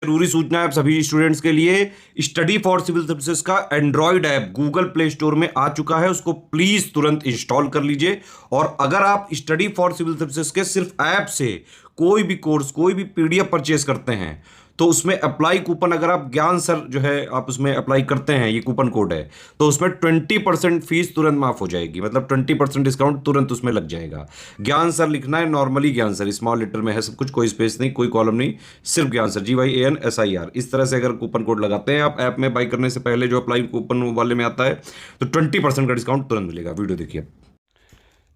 जरूरी सूचना है आप सभी स्टूडेंट्स के लिए। स्टडी फॉर सिविल सर्विसेज का Android app Google play store में आ चुका है, उसको प्लीज तुरंत इंस्टॉल कर लीजिए। और अगर आप स्टडी फॉर सिविल सर्विसेज के सिर्फ ऐप से कोई भी कोर्स कोई भी पीडीएफ परचेज करते हैं तो उसमें अप्लाई कूपन, अगर आप ज्ञान सर जो है आप उसमें अप्लाई करते हैं, ये कूपन कोड है, तो उसमें 20% फीस तुरंत माफ हो जाएगी, मतलब 20% डिस्काउंट तुरंत उसमें लग जाएगा। ज्ञान सर लिखना है, नॉर्मली ज्ञान सर स्मॉल लेटर में है सब कुछ, कोई स्पेस नहीं, कोई कॉलम नहीं, सिर्फ ज्ञान सर GYANSIR। इस तरह से अगर कूपन कोड लगाते हैं आप ऐप में बाई करने से पहले, जो अप्लाई कूपन वाले में आता है, तो 20% का डिस्काउंट तुरंत मिलेगा। वीडियो देखिए।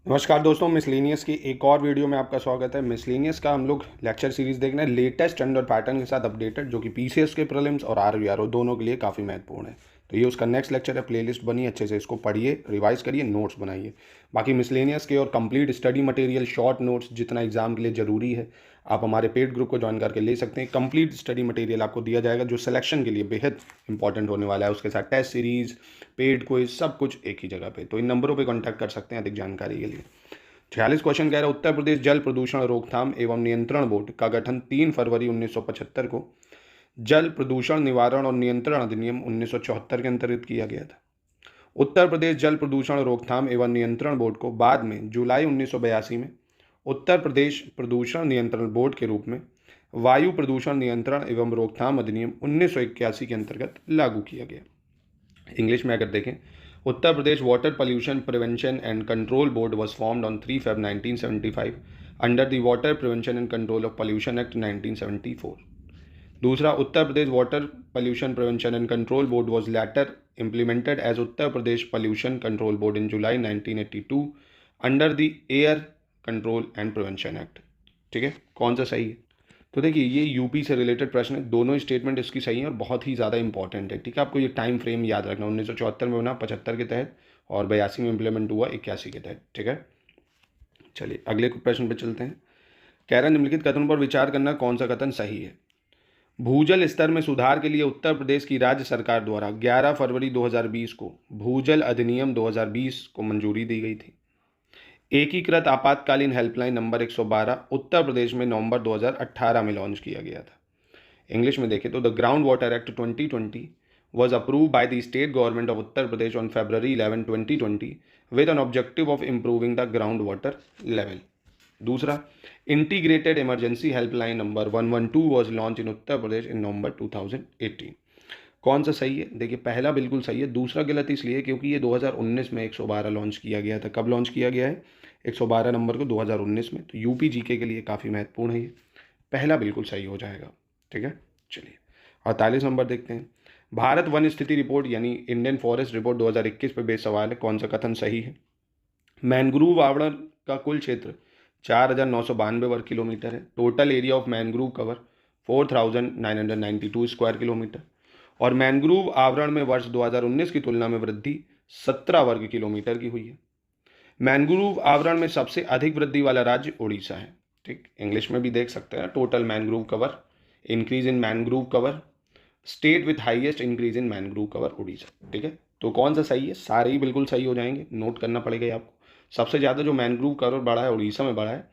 नमस्कार दोस्तों, मिसलेनियस की एक और वीडियो में आपका स्वागत है। मिसलेनियस का हम लोग लेक्चर सीरीज देख रहे हैं लेटेस्ट ट्रेंड और पैटर्न के साथ अपडेटेड, जो कि पीसीएस के प्रीलिम्स और आरवीआरओ दोनों के लिए काफ़ी महत्वपूर्ण है। तो ये उसका नेक्स्ट लेक्चर है। प्लेलिस्ट बनी, अच्छे से इसको पढ़िए, रिवाइज करिए, नोट्स बनाइए। बाकी मिसलेनियस के और complete study material, short notes जितना एग्जाम के लिए ज़रूरी है, आप हमारे पेड ग्रुप को ज्वाइन करके ले सकते हैं। कंप्लीट स्टडी मटेरियल आपको दिया जाएगा जो सिलेक्शन के लिए बेहद इंपॉर्टेंट होने वाला है। उसके साथ टेस्ट सीरीज, पेड क्विज, सब कुछ एक ही जगह पे। तो इन नंबरों पे कांटेक्ट कर सकते हैं अधिक जानकारी के लिए। 46 क्वेश्चन कह रहा है, उत्तर प्रदेश जल प्रदूषण रोकथाम एवं नियंत्रण बोर्ड का गठन 3 फरवरी 1975 को जल प्रदूषण निवारण और नियंत्रण अधिनियम 1974 के अंतर्गत किया गया था। उत्तर प्रदेश जल प्रदूषण रोकथाम एवं नियंत्रण बोर्ड को बाद में जुलाई 1982 में उत्तर प्रदेश प्रदूषण नियंत्रण बोर्ड के रूप में वायु प्रदूषण नियंत्रण एवं रोकथाम अधिनियम 1981 के अंतर्गत लागू किया गया। इंग्लिश में अगर देखें, Uttar Pradesh water pollution prevention and control board was formed on 3 Feb 1975 under the Water Prevention and Control of Pollution Act 1974. दूसरा, Uttar Pradesh water pollution prevention and control board was later implemented as Uttar Pradesh pollution control board in July 1982 under the Air Control and Prevention Act। ठीक है, कौन सा सही है? तो देखिए, ये यूपी से रिलेटेड प्रश्न है, दोनों स्टेटमेंट इसकी सही है और बहुत ही ज़्यादा इंपॉर्टेंट है। ठीक है, आपको ये टाइम फ्रेम याद रखना। 1974 में बना 75 के तहत और 82 में इम्प्लीमेंट हुआ 81 के तहत। ठीक है, चलिए अगले प्रश्न पे चलते हैं। कह रहा है, निम्नलिखित कथनों पर विचार करना, कौन सा कथन सही है? भूजल स्तर में सुधार के लिए उत्तर प्रदेश की राज्य सरकार द्वारा 11 फरवरी 2020 को भूजल अधिनियम 2020 को मंजूरी दी गई थी। एकीकृत आपातकालीन हेल्पलाइन नंबर 112 उत्तर प्रदेश में नवंबर 2018 में लॉन्च किया गया था। इंग्लिश में देखें तो the ground water act 2020 was approved by the state government of Uttar Pradesh on February 11, 2020 with an objective of improving the groundwater level. दूसरा, integrated emergency helpline number 112 was launched in Uttar Pradesh in November 2018। कौन सा सही है? देखिए, पहला बिल्कुल सही है, दूसरा गलत इसलिए क्योंकि ये 2019 में 112 लॉन्च किया गया था। कब लॉन्च किया गया है? 112 नंबर को 2019 में। तो यूपी जीके के लिए काफ़ी महत्वपूर्ण है ये, पहला बिल्कुल सही हो जाएगा। ठीक है, चलिए 48 नंबर देखते हैं। भारत वन स्थिति रिपोर्ट यानी इंडियन फॉरेस्ट रिपोर्ट 2021 पे बेस सवाल है, कौन सा कथन सही है? मैनग्रोव आवरण का कुल क्षेत्र 4,992 वर्ग किलोमीटर है। Total area of mangrove cover 4,992 square kilometre. और मैनग्रोव आवरण में वर्ष 2019 की तुलना में वृद्धि 17 वर्ग किलोमीटर की हुई है। मैनग्रोव आवरण में सबसे अधिक वृद्धि वाला राज्य उड़ीसा है। ठीक, इंग्लिश में भी देख सकते हैं, total mangrove cover, increase in mangrove cover, state with highest increase in mangrove cover Orissa. ठीक है, तो कौन सा सही है? सारे ही बिल्कुल सही हो जाएंगे, नोट करना पड़ेगा आपको। सबसे ज़्यादा जो मैनग्रोव कवर बढ़ा है उड़ीसा में बढ़ा है,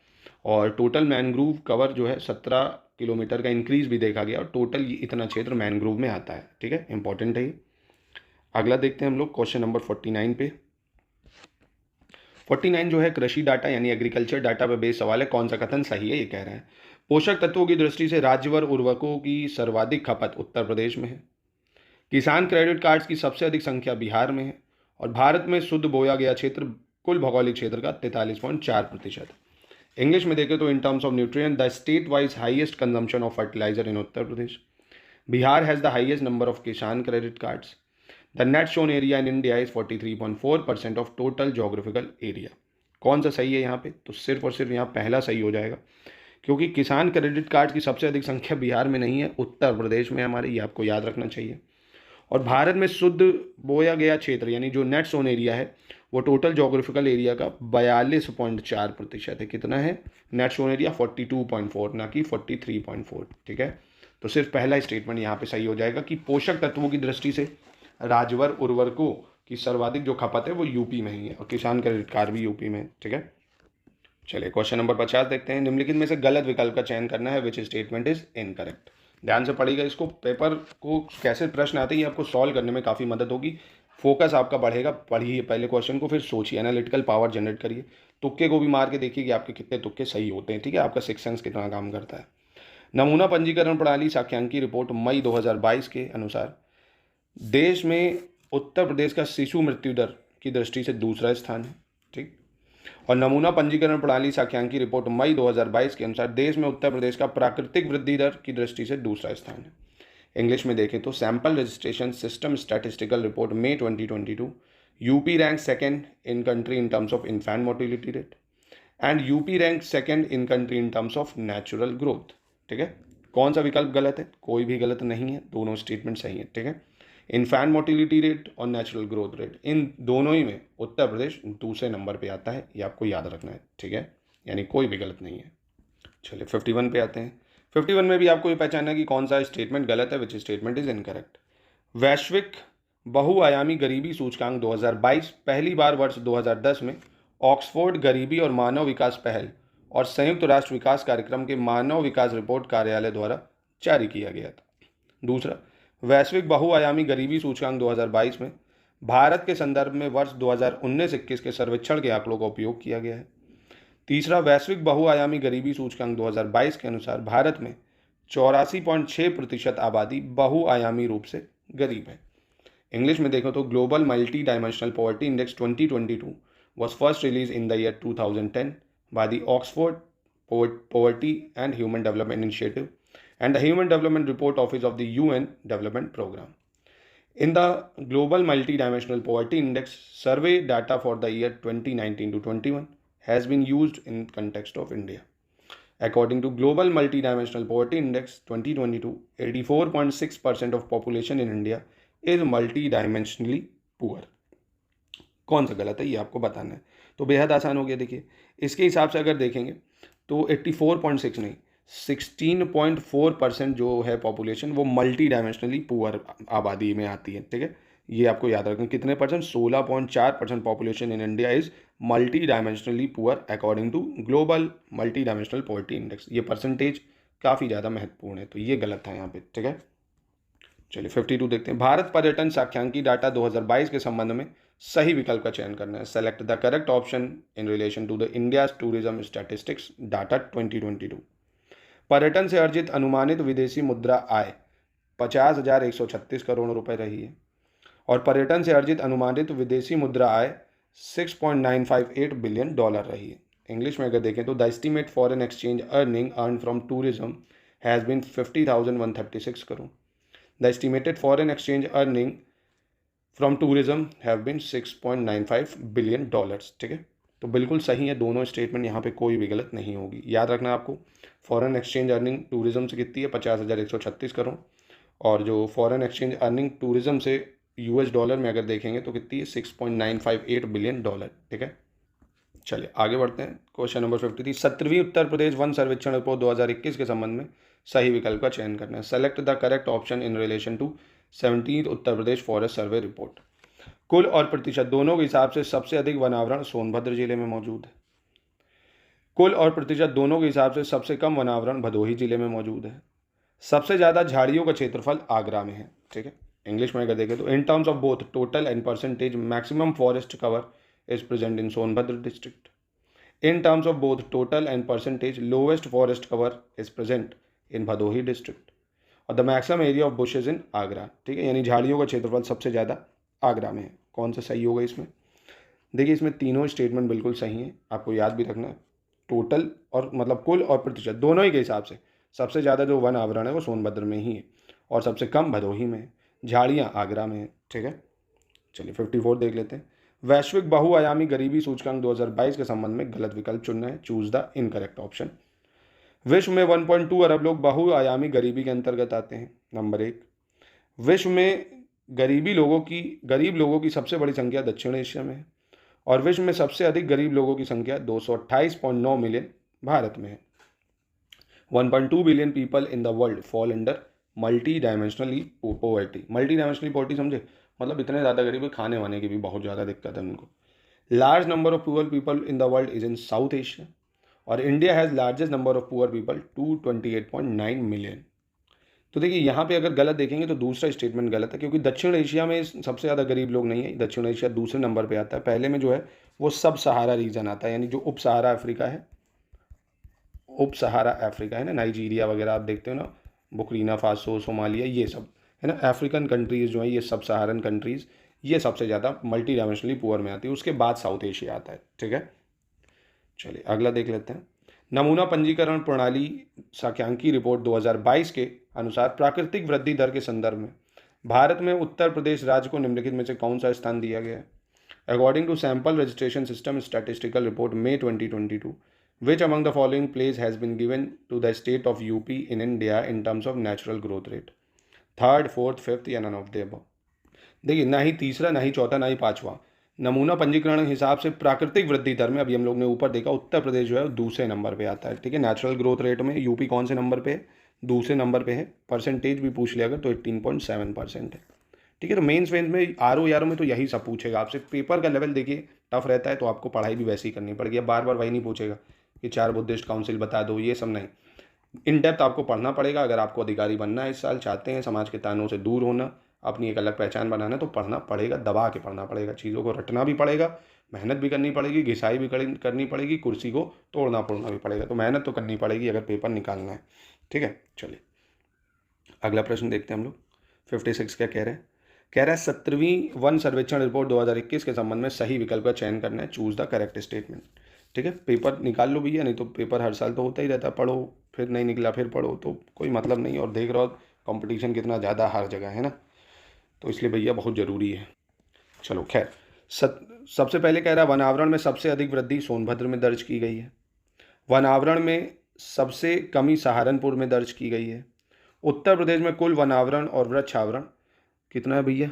और टोटल मैनग्रोव कवर जो है 17 किलोमीटर का इंक्रीज भी देखा गया, और टोटल ये इतना क्षेत्र मैनग्रोव में आता है। ठीक है, इंपॉर्टेंट है ये। अगला देखते हैं हम लोग क्वेश्चन नंबर 49 पे। 49 जो है कृषि डाटा यानी एग्रीकल्चर डाटा पे बेस सवाल है, कौन सा कथन सही है? ये कह रहे हैं, पोषक तत्वों की दृष्टि से राज्यवर उर्वरकों की सर्वाधिक खपत उत्तर प्रदेश में है। किसान क्रेडिट कार्ड्स की सबसे अधिक संख्या बिहार में है। और भारत में शुद्ध बोया गया क्षेत्र कुल भौगोलिक क्षेत्र का 43.4%। इंग्लिश में देखें तो in terms of nutrient the state wise highest consumption of fertilizer in Uttar Pradesh. Bihar has the highest number of Kisan credit cards. The net sown area in India is 43.4% of total geographical area. कौन सा सही है यहाँ पे? तो सिर्फ और सिर्फ यहाँ पहला सही हो जाएगा, क्योंकि किसान क्रेडिट कार्ड की सबसे अधिक संख्या बिहार में नहीं है, उत्तर प्रदेश में हमारे, ये आपको याद रखना चाहिए। और भारत में शुद्ध बोया गया क्षेत्र यानी जो नेट सोन एरिया है वो टोटल जोग्राफिकल एरिया का 42.4% है। कितना है नेट सोन एरिया? 42.4, ना कि 43.4। ठीक है, तो सिर्फ पहला स्टेटमेंट यहाँ पे सही हो जाएगा कि पोषक तत्वों की दृष्टि से राज्यवर उर्वरकों की सर्वाधिक जो खपत है वो यूपी में ही है, और किसान क्रेडिट कार्ड भी यूपी में है। ठीक है, चलिए क्वेश्चन नंबर 50 देखते हैं। निम्नलिखित में से गलत विकल्प का चयन करना है, विच स्टेटमेंट इज इनकरेक्ट। ध्यान से पढ़िएगा इसको, पेपर को कैसे प्रश्न आते हैं ये आपको सॉल्व करने में काफ़ी मदद होगी, फोकस आपका बढ़ेगा। पढ़िए पहले क्वेश्चन को, फिर सोचिए, एनालिटिकल पावर जनरेट करिए, तुक्के को भी मार के देखिए कि आपके कितने तुक्के सही होते हैं, ठीक है, आपका सिक्स सेंस कितना काम करता है। नमूना पंजीकरण प्रणाली सांख्यिकी रिपोर्ट मई 2022 के अनुसार देश में उत्तर प्रदेश का शिशु मृत्यु दर की दृष्टि से दूसरा स्थान है, ठीक। और नमूना पंजीकरण प्रणाली सांख्यिकी रिपोर्ट मई 2022 के अनुसार देश में उत्तर प्रदेश का प्राकृतिक वृद्धि दर की दृष्टि से दूसरा स्थान है। इंग्लिश में देखें तो sample registration system statistical report May 2022, UP rank second in country in terms of infant mortality rate and UP rank second in country in terms of natural growth, ठीक है। कौन सा विकल्प गलत है? कोई भी गलत नहीं है, दोनों स्टेटमेंट सही है, ठीक है। इन्फेंट मोर्टिलिटी रेट और नेचुरल ग्रोथ रेट, इन दोनों ही में उत्तर प्रदेश दूसरे नंबर पे आता है, ये आपको याद रखना है, ठीक है, यानी कोई भी गलत नहीं है। चलिए 51 पे आते हैं। 51 में भी आपको ये पहचानना है कि कौन सा स्टेटमेंट गलत है, विच स्टेटमेंट इज इनकरेक्ट। वैश्विक बहुआयामी गरीबी सूचकांक 2022 पहली बार वर्ष 2010 में ऑक्सफोर्ड गरीबी और मानव विकास पहल और संयुक्त राष्ट्र विकास कार्यक्रम के मानव विकास रिपोर्ट कार्यालय द्वारा जारी किया गया था। दूसरा, वैश्विक बहुआयामी गरीबी सूचकांक 2022 में भारत के संदर्भ में वर्ष 2019-21 के सर्वेक्षण के आंकड़ों का उपयोग किया गया है। तीसरा, वैश्विक बहुआयामी गरीबी सूचकांक 2022 के अनुसार भारत में 84.6% आबादी बहुआयामी रूप से गरीब है। इंग्लिश में देखो तो global multi dimensional poverty index 2022 was first released in the year 2010 by the Oxford Poverty and Human Development Initiative and the Human Development Report Office of the UN Development Program. In the Global Multidimensional Poverty Index, survey data for the year 2019 to 21 has been used in context of India. According to Global Multidimensional Poverty Index 2022, 84.6% of population in India is multidimensionally poor. कौन सा गलत है ये आपको बताना है, तो बेहद आसान हो गया। देखिए इसके हिसाब से अगर देखेंगे तो 84.6 नहीं 16.4% जो है पॉपुलेशन वो मल्टी डायमेंशनली पुअर आबादी में आती है, ठीक है। ये आपको याद रखना, कितने percent? 16.4% population in India is multi dimensionally poor according to global multi dimensional poverty index. ये परसेंटेज काफ़ी ज़्यादा महत्वपूर्ण है, तो ये गलत है यहाँ पे, ठीक है। चलिए 52 देखते हैं। भारत पर्यटन सांख्यिकी डाटा 2022 के संबंध में सही विकल्प का चयन करना है। Select the correct option in relation to the India tourism statistics data 2022। पर्यटन से अर्जित अनुमानित विदेशी मुद्रा आय 50,136 करोड़ रुपए रही है और पर्यटन से अर्जित अनुमानित विदेशी मुद्रा आय $6.958 बिलियन रही है। इंग्लिश में अगर देखें तो the estimate foreign exchange earning earn from tourism has been 50,136 crore. The estimated foreign exchange earning from tourism have been 6.95 billion dollars, ठीक है। तो बिल्कुल सही है दोनों स्टेटमेंट, यहाँ पे कोई भी गलत नहीं होगी। याद रखना आपको, फॉरेन एक्सचेंज अर्निंग टूरिज्म से कितनी है? 50,136 करोड़, और जो फॉरेन एक्सचेंज अर्निंग टूरिज्म से US डॉलर में अगर देखेंगे तो कितनी है? 6.958 बिलियन डॉलर, ठीक है। चलिए आगे बढ़ते हैं। Question number 53, 17वीं Uttar Pradesh one सर्वेक्षण रिपोर्ट 2021 के संबंध में सही विकल्प का चयन करना है। Select the correct option in relation to 17th Uttar Pradesh forest survey report. कुल और प्रतिशत दोनों के हिसाब से सबसे अधिक वनावरण सोनभद्र जिले में मौजूद है। कुल और प्रतिशत दोनों के हिसाब से सबसे कम वनावरण भदोही जिले में मौजूद है। सबसे ज़्यादा झाड़ियों का क्षेत्रफल आगरा में है, ठीक है। इंग्लिश में अगर देखें तो in terms of both total and percentage maximum forest cover is present in Sonbhadra district. In terms of both total and percentage, lowest forest cover is present in Bhadohi district. और the maximum area of bushes in Agra, ठीक है, यानी झाड़ियों का क्षेत्रफल सबसे ज़्यादा आगरा में है। कौन सा सही होगा इसमें? देखिए इसमें तीनों स्टेटमेंट बिल्कुल सही है, आपको याद भी रखना है। टोटल और मतलब कुल और प्रतिशत दोनों ही के हिसाब से सबसे ज़्यादा जो वन आवरण है वो सोनभद्र में ही है और सबसे कम भदोही में है, झाड़ियाँ आगरा में है, ठीक है। चलिए 54 देख लेते हैं। वैश्विक बहुआयामी गरीबी सूचकांक 2022 के संबंध में गलत विकल्प चुनना है। Choose the incorrect option. विश्व में 1.2 अरब लोग बहुआयामी गरीबी के अंतर्गत आते हैं। नंबर 1, विश्व में गरीब लोगों की सबसे बड़ी संख्या दक्षिण एशिया में है और विश्व में सबसे अधिक गरीब लोगों की संख्या 228.9 मिलियन भारत में है। 1.2 billion people in the world fall under multi dimensionally poverty. Multi dimensionally poverty समझे, मतलब इतने ज़्यादा गरीब है, खाने वाने की भी बहुत ज़्यादा दिक्कत है उनको। Large number of poor people in the world is in South Asia और India has largest number of poor people 228.9 million. तो देखिए यहाँ पे अगर गलत देखेंगे तो दूसरा स्टेटमेंट गलत है, क्योंकि दक्षिण एशिया में सबसे ज़्यादा गरीब लोग नहीं है। दक्षिण एशिया दूसरे नंबर पे आता है। पहले में जो है वो सब सहारा रीजन आता है, यानी जो उप सहारा अफ्रीका है, उप सहारा अफ्रीका है ना, नाइजीरिया वगैरह आप देखते हो ना, बुर्किना फासो, सोमालिया, ये सब है ना, अफ्रीकन कंट्रीज़ जो है ये सब सहारन कंट्रीज़, ये सबसे ज़्यादा मल्टी डायमेंशनली पुअर में आती है। उसके बाद साउथ एशिया आता है। ठीक है, चलिए अगला देख लेते हैं। नमूना पंजीकरण प्रणाली सांख्यिकी रिपोर्ट 2022 के अनुसार प्राकृतिक वृद्धि दर के संदर्भ में भारत में उत्तर प्रदेश राज्य को निम्नलिखित में से कौन सा स्थान दिया गया है? According to sample registration system statistical report May 2022, which among the following place has been given to the state of UP in India in terms of natural growth rate? Third, fourth, fifth या none of the above? देखिए, ना ही तीसरा, ना ही चौथा, ना ही पांचवा। नमूना पंजीकरण के हिसाब से प्राकृतिक वृद्धि दर में अभी हम लोग ने ऊपर देखा उत्तर प्रदेश जो है दूसरे नंबर पे आता है। ठीक है, नेचुरल ग्रोथ रेट में यूपी कौन से नंबर पे है? दूसरे नंबर पे है। परसेंटेज भी पूछ लिया अगर तो 18.7% है। ठीक है, तो मेंस वेंस में आर ओ में तो यही सब पूछेगा आपसे। पेपर का लेवल देखिए टफ रहता है, तो आपको पढ़ाई भी वैसी ही करनी पड़ेगी। अब बार बार वही नहीं पूछेगा कि 4 बुद्धिस्ट काउंसिल बता दो, ये सब नहीं। इन डेप्थ आपको पढ़ना पड़ेगा। अगर आपको अधिकारी बनना है, इस साल चाहते हैं समाज के तानों से दूर होना, अपनी एक अलग पहचान बनाना, तो पढ़ना पड़ेगा, दबा के पढ़ना पड़ेगा, चीज़ों को रटना भी पड़ेगा, मेहनत भी करनी पड़ेगी, घिसाई भी करनी पड़ेगी, कुर्सी को तोड़ना फोड़ना भी पड़ेगा। तो मेहनत तो करनी पड़ेगी अगर पेपर निकालना है। ठीक है, चलिए अगला प्रश्न देखते हैं हम लोग। 56 क्या कह रहे हैं? कह रहा है 17वीं वन सर्वेक्षण रिपोर्ट 2021 के संबंध में सही विकल्प का चयन करना है। Choose the correct statement. ठीक है, पेपर निकाल लो भैया, नहीं तो पेपर हर साल तो होता ही रहता है। पढ़ो, फिर नहीं निकला फिर पढ़ो, तो कोई मतलब नहीं। और देख रहे हो कंपटीशन कितना ज़्यादा हर जगह है ना, तो इसलिए भैया बहुत ज़रूरी है। चलो खैर, सबसे पहले कह रहा है वन आवरण में सबसे अधिक वृद्धि सोनभद्र में दर्ज की गई है। वन आवरण में सबसे कमी सहारनपुर में दर्ज की गई है। उत्तर प्रदेश में कुल वन आवरण और वृक्ष आवरण कितना है भैया?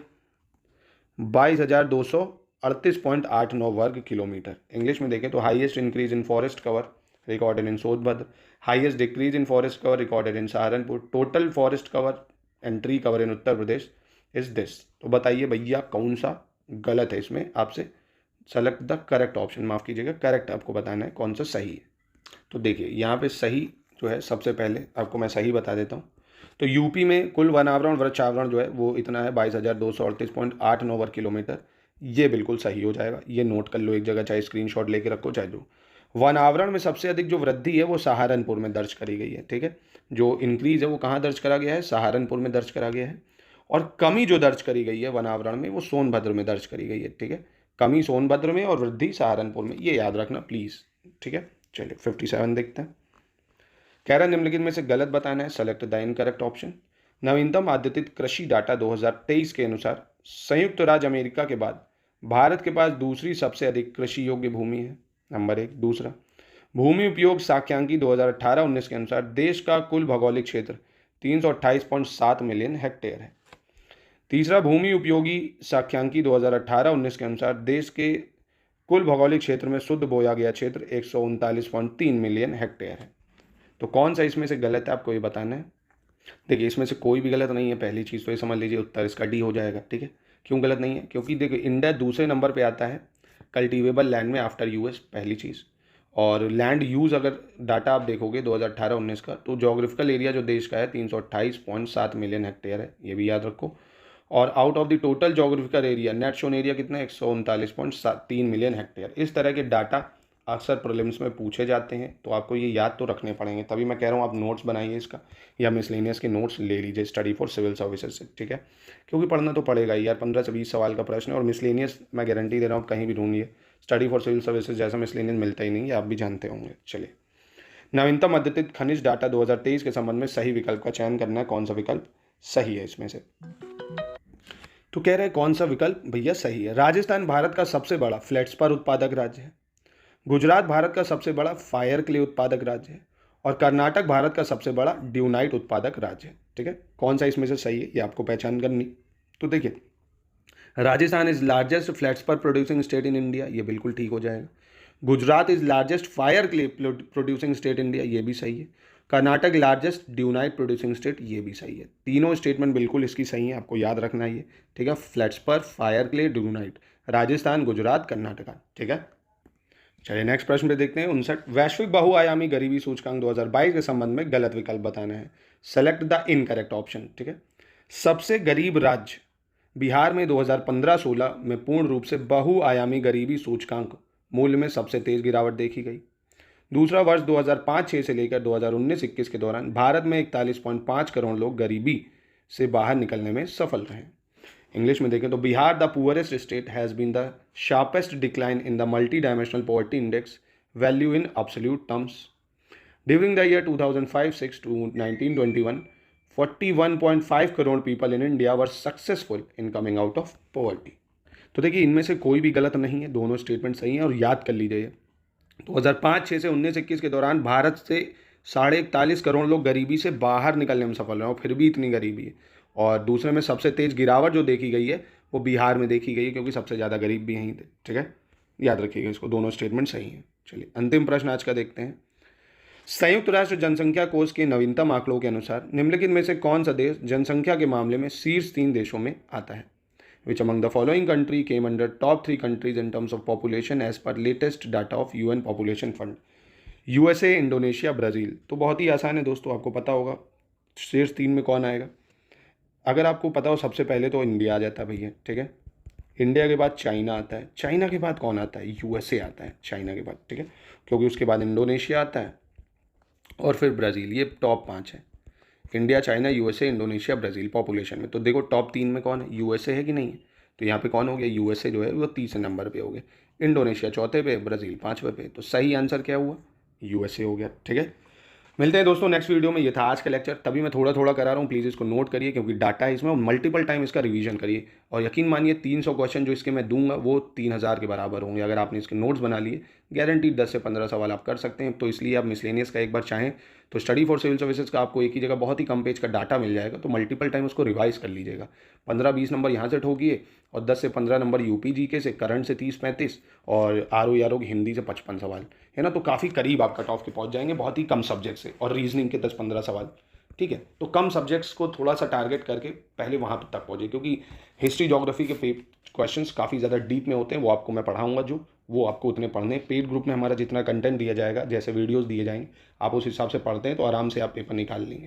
22,238.89 वर्ग किलोमीटर। इंग्लिश में देखें तो highest increase in forest cover recorded in Sonbhadra, highest decrease in forest cover recorded in Saharanpur, total forest cover and tree cover in Uttar Pradesh is this. तो बताइए भैया कौन सा गलत है? इसमें आपसे सेलेक्ट द करेक्ट ऑप्शन, माफ़ कीजिएगा, करेक्ट आपको बताना है कौन सा सही है। तो देखिए यहाँ पे सही जो है, सबसे पहले आपको मैं सही बता देता हूँ। तो यूपी में कुल वन आवरण वृक्ष आवरण जो है वो इतना है 22,238.89 वर्ग किलोमीटर। ये बिल्कुल सही हो जाएगा, ये नोट कर लो एक जगह, चाहे स्क्रीनशॉट लेके रखो चाहे जो। वन आवरण में सबसे अधिक जो वृद्धि है वो सहारनपुर में दर्ज करी गई है। ठीक है, जो इंक्रीज है वो कहाँ दर्ज करा गया है? सहारनपुर में दर्ज करा गया है। और कमी जो दर्ज करी गई है वन आवरण में वो सोनभद्र में दर्ज करी गई है। ठीक है, कमी सोनभद्र में और वृद्धि सहारनपुर में, ये याद रखना प्लीज़। ठीक है, चलिए 57 देखते हैं। कह रहा निम्नलिखित में से गलत बताना है, सेलेक्ट द इनकरेक्ट ऑप्शन। नवीनतम अद्यतित कृषि डाटा 2023 के अनुसार संयुक्त राज्य अमेरिका के बाद भारत के पास दूसरी सबसे अधिक कृषि योग्य भूमि है, नंबर 1। दूसरा, भूमि उपयोग सांख्यिकी 2018-19 के अनुसार देश का कुल भौगोलिक क्षेत्र 328.7 मिलियन हेक्टेयर है। तीसरा, भूमि उपयोगी सांख्यिकी 2018-19 के अनुसार देश के कुल भौगोलिक क्षेत्र में शुद्ध बोया गया क्षेत्र 139.3 मिलियन हेक्टेयर है। तो कौन सा इसमें से गलत है आपको ये बताना है। देखिए इसमें से कोई भी गलत नहीं है, पहली चीज़ तो ये समझ लीजिए, उत्तर इसका डी हो जाएगा। ठीक है, क्यों गलत नहीं है? क्योंकि देखिए इंडिया दूसरे नंबर पे आता है कल्टीवेबल लैंड में आफ्टर यूएस, पहली चीज़। और लैंड यूज़ अगर डाटा आप देखोगे 2018-19 का, तो जोग्राफिकल एरिया जो देश का है 328.7 मिलियन हेक्टेयर है, ये भी याद रखो। और out of the total geographical area net sown area कितना है? 139.3 मिलियन हेक्टेयर। इस तरह के डाटा अक्सर प्रीलिम्स में पूछे जाते हैं, तो आपको ये याद तो रखने पड़ेंगे। तभी मैं कह रहा हूँ आप नोट्स बनाइए इसका, या मिसलेनियस के नोट्स ले लीजिए स्टडी फॉर सिविल सर्विसेज से। ठीक है, क्योंकि पढ़ना तो पड़ेगा यार, 15 से 20 सवाल का प्रश्न है। और मिसलेनियस मैं गारंटी दे रहा हूँ कहीं भी ढूंढिए, स्टडी फॉर सिविल सर्विसेज जैसा मिसलेनियस मिलता ही नहीं है, आप भी जानते होंगे। चलिए, नवीनतम अद्यतित खनिज डाटा 2023 के संबंध में सही विकल्प का चयन करना है। कौन सा विकल्प सही है इसमें से? तो कह रहे हैं कौन सा विकल्प भैया सही है। राजस्थान भारत का सबसे बड़ा फ्लेट्सपर उत्पादक राज्य है, गुजरात भारत का सबसे बड़ा फायर क्ले उत्पादक राज्य है, और कर्नाटक भारत का सबसे बड़ा ड्यूनाइट उत्पादक राज्य है। ठीक है, कौन सा इसमें से सही है ये आपको पहचान करनी। तो देखिए, Rajasthan is largest fluorspar producing state in India, ये बिल्कुल ठीक हो जाएगा। Gujarat is largest fire clay producing state India, ये भी सही है। Karnataka largest dunite producing state, ये भी सही है। तीनों स्टेटमेंट बिल्कुल इसकी सही है, आपको याद रखना है ये। ठीक है, फ्लैट्सपर, फायर क्ले, ड्यूनाइट, राजस्थान, गुजरात, कर्नाटका। ठीक है, चलिए नेक्स्ट प्रश्न पे देखते हैं। 59, वैश्विक बहुआयामी गरीबी सूचकांक 2022 के संबंध में गलत विकल्प बताना है। सेलेक्ट द इनकरेक्ट ऑप्शन, ठीक है। सबसे गरीब राज्य, बिहार में 2015-16 में पूर्ण रूप से बहुआयामी गरीबी सूचकांक मूल्य में सबसे तेज गिरावट देखी गई। दूसरा, वर्ष 2005-6 से लेकर 2019-21 के दौरान भारत में 41.5 करोड़ लोग गरीबी से बाहर निकलने में सफल रहे। इंग्लिश में देखें तो Bihar the poorest state has been the sharpest decline in the multi dimensional poverty index value in absolute terms during the year 2005-6 to 1921। 41.5 crore people in India were successful in coming out of poverty. तो देखिए, इनमें से कोई भी गलत नहीं है, दोनों स्टेटमेंट सही हैं और याद कर लीजिए। 2005-6 से 19-21 के दौरान भारत से 41.5 करोड़ लोग गरीबी से बाहर निकलने में सफल रहे और फिर भी इतनी गरीबी है। और दूसरे में सबसे तेज गिरावट जो देखी गई है वो बिहार में देखी गई है, क्योंकि सबसे ज़्यादा गरीब भी यहीं थे, ठीक है। याद रखिएगा इसको, दोनों स्टेटमेंट सही हैं। चलिए अंतिम प्रश्न आज का देखते हैं। संयुक्त राष्ट्र जनसंख्या कोष के नवीनतम आंकड़ों के अनुसार निम्नलिखित में से कौन सा देश जनसंख्या के मामले में शीर्ष 3 देशों में आता है? Which among the following country came under top 3 countries in terms of population as per latest data of UN Population Fund? USA, Indonesia, Brazil. तो बहुत ही आसान है दोस्तों, आपको पता होगा शीर्ष 3 में कौन आएगा। अगर आपको पता हो, सबसे पहले तो इंडिया आ जाता है भैया, ठीक है। इंडिया के बाद चाइना आता है, चाइना के बाद कौन आता है? USA आता है चाइना के बाद, ठीक है, क्योंकि उसके बाद इंडोनेशिया आता है और फिर ब्राज़ील। ये टॉप 5 है, India, China, USA, Indonesia, Brazil population में। तो देखो टॉप 3 में कौन है? USA है कि नहीं है? तो यहाँ पे कौन हो गया? USA जो है वो 30 नंबर पे हो गया, इंडोनेशिया 4थे पे, ब्राज़ील 5वें पे। तो सही आंसर क्या हुआ? USA हो गया, ठीक है। मिलते हैं दोस्तों नेक्स्ट वीडियो में। ये था आज का लेक्चर, तभी मैं थोड़ा थोड़ा करा रहा हूँ, प्लीज़ इसको नोट करिए क्योंकि डाटा है इसमें, और मल्टीपल टाइम इसका रिवीजन करिए। और यकीन मानिए 300 क्वेश्चन जो इसके मैं दूंगा वो 3000 के बराबर होंगे अगर आपने इसके नोट्स बना लिए। गारंटीड 10 से 15 सवाल आप कर सकते हैं। तो इसलिए आप मिसलेनियस का एक बार चाहें तो स्टडी फॉर सिविल सर्विसेज का आपको एक ही जगह बहुत ही कम पेज का डाटा मिल जाएगा, तो मल्टीपल टाइम उसको रिवाइज कर लीजिएगा। 15-20 नंबर यहाँ से ठोकिए और 10 से 15 नंबर यूपी जीके से, करंट से 30-35 और आरओ की हिंदी से 55 सवाल, है ना। तो काफ़ी करीब आप कट ऑफ के पहुँच जाएंगे बहुत ही कम सब्जेक्ट से, और रीजनिंग के 10-15 सवाल, ठीक है। तो कम सब्जेक्ट्स को थोड़ा सा टारगेट करके पहले वहाँ तक पहुँचे, क्योंकि हिस्ट्री ज्योग्राफी के क्वेश्चंस काफ़ी ज़्यादा डीप में होते हैं, वो आपको मैं पढ़ाऊंगा, जो वो आपको उतने पढ़ने। पेड ग्रुप में हमारा जितना कंटेंट दिया जाएगा, जैसे वीडियोस दिए जाएंगे, आप उस हिसाब से पढ़ते हैं तो आराम से आप पेपर निकाल लेंगे।